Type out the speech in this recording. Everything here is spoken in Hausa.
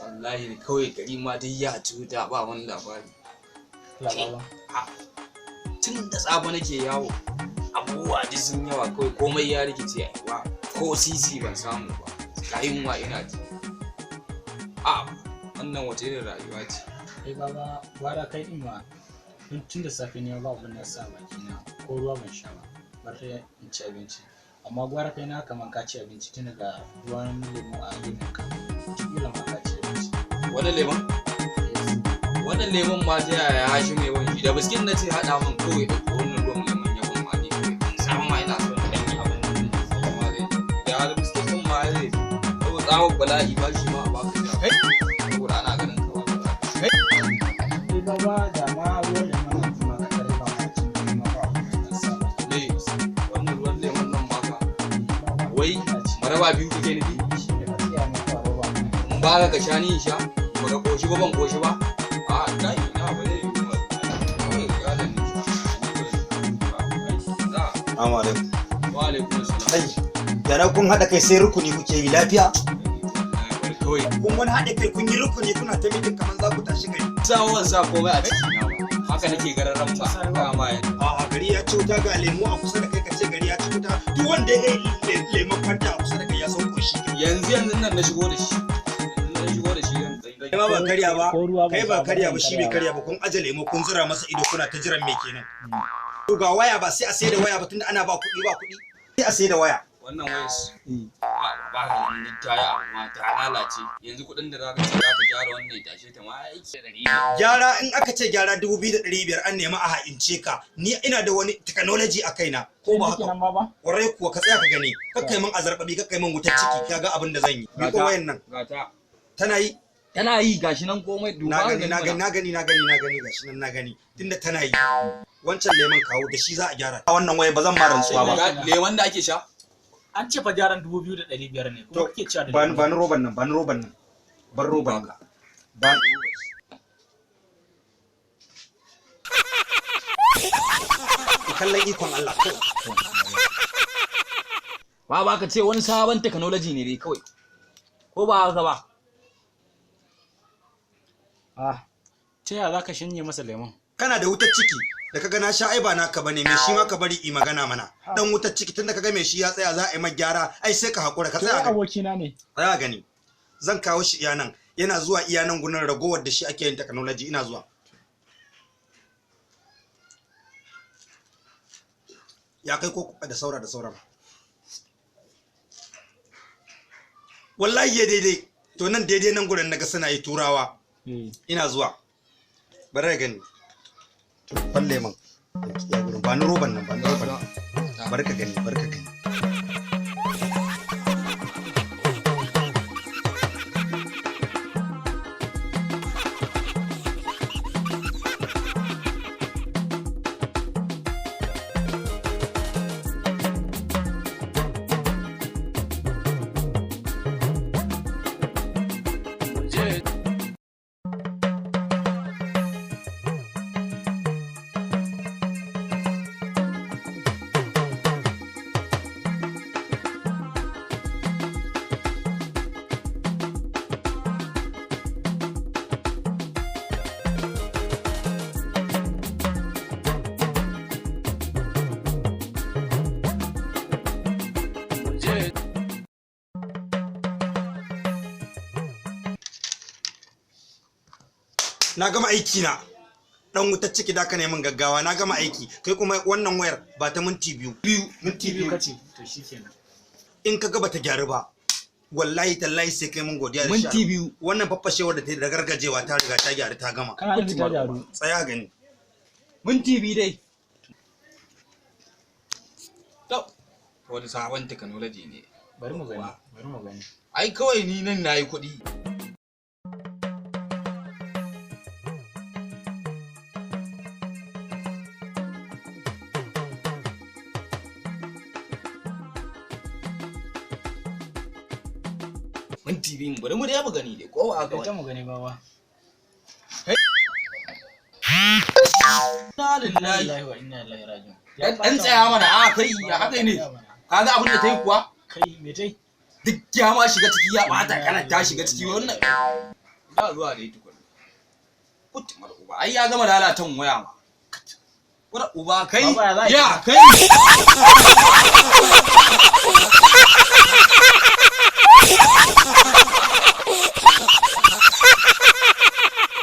wallahi kawai gari ma dai ya tuta ba wani labari. Tun da safe nake yawo abubuwa duk sun yawa kawai komai ya rikice aiwa ko sisi ban samu ba kayan wa ina ji. Wannan wace irin rayuwa ce? Kai baba gwara kai din ma tun da safe ne ba abin da sa baki na ko ruwa ban sha ba bar in ci abinci amma gwara kai na kaman ka ci abinci tun daga ruwan lemu a lemun ka kila ma ka ci abinci. Wani lemon? Wannan lemon ma ta yaya ya shi mai wani da biskit na ce haɗa min kawai da wannan ruwan lemon ya ban ma ne kawai samun ma ina son ɗan yi abin da ma zai da har biskit ɗin ma zai saboda tsawon bala'i ba shi ma a baka da kai saboda ana ganin ka ba kai baba da ma ruwan lemon kuma ka tare ba ma cin ma ba ne wannan ruwan lemon nan ma ka wai maraba biyu kake nufi in ba ka sha ni in sha ba ka koshi ba ban koshi ba. Assalamu alaikum. Wa alaikum assalam. Yana kun haɗa kai sai rukuni kuke yi lafiya? Kawai. Kun wani haɗa kai kun yi rukuni kuna ta mitin kamar za ku tashi gari. Sawon sa komai a cikin nawa. Haka nake gararan fa. A gari ya ci wuta ga lemu a kusa da kai kace gari ya ci wuta. Duk wanda ya yi lemon fanta a kusa da kai ya sauko shi. Yanzu nan na shigo da shi. Kai ba karya ba. Kai ba karya ba shi bai karya ba kun aje lemu kun zura masa ido kuna ta jiran me kenan. To ga waya ba sai a sai da waya ba tunda ana ba kuɗi sai a sai da waya. Wannan wayar ba ka ganin ta yi amma ta lalace yanzu kuɗin da zaka ce zaka gyara wannan tashe ta ma aiki da gyara in aka ce gyara 2,500 an nemi a ha'ince ka ni ina da wani technology a kaina ko ba haka kwarai kuwa ka tsaya ka gani kakkai min azarbabi kakkai min wutar ciki kaga abin da zan yi ni ko wayan nan tana yi gashi nan komai duba na gani gashi nan na gani tunda tana yi wancan lemon kawo da shi za a gyara wannan waye ba zan ma rantsuwa ba lemon da ake sha an ce fa gyaran 2,500 ne kuma kake cewa da ban roban nan ban roban ka ban kallon ikon Allah ba ka ce wani sabon technology ne dai kawai ko ba haka ba ta yaya za ka shanye masa lemon kana da wutar ciki da kaga na sha ai ba naka bane me shi ma ka bari i magana mana dan wutar ciki tunda kaga me shi ya tsaya za a yi magyara ai sai ka hakura ka tsaya abokina ne tsaya gani zan kawo shi iya nan yana zuwa iya nan gurin ragowar da shi ake yin technology ina zuwa ya kai ko da sauran wallahi ya daidai to nan daidai nan gurin naga suna yi turawa ina zuwa bari gani falle man ya gurin ba ni roban nan barka gani na gama aiki na dan wutar ciki da ka neman gaggawa na gama aiki kai kuma wannan wayar ba ta minti biyu kace to shikenan in ka ga bata gyaru ba wallahi tallahi sai kai mun godiya da shi minti biyu wannan faffashewar da ta da gargajewa ta riga ta gyaru ta gama kana da ta gyaru tsaya gani minti biyu dai to wani sabon technology ne bari mu gani ai kawai ni nan nayi kuɗi minti biyu bari mu dai mu gani dai ko ba haka ba mu gani baba na lillahi wa inna ilaihi raji'un dan tsaya mana a kai ya haka ne kaga abin da tayi kuwa kai me tai duk ya ma shiga ciki ya bata kana ta shiga ciki wannan ba zuwa da ita kullu kutumar uba ai ya gama lalatan waya ma wura uba kai ya kai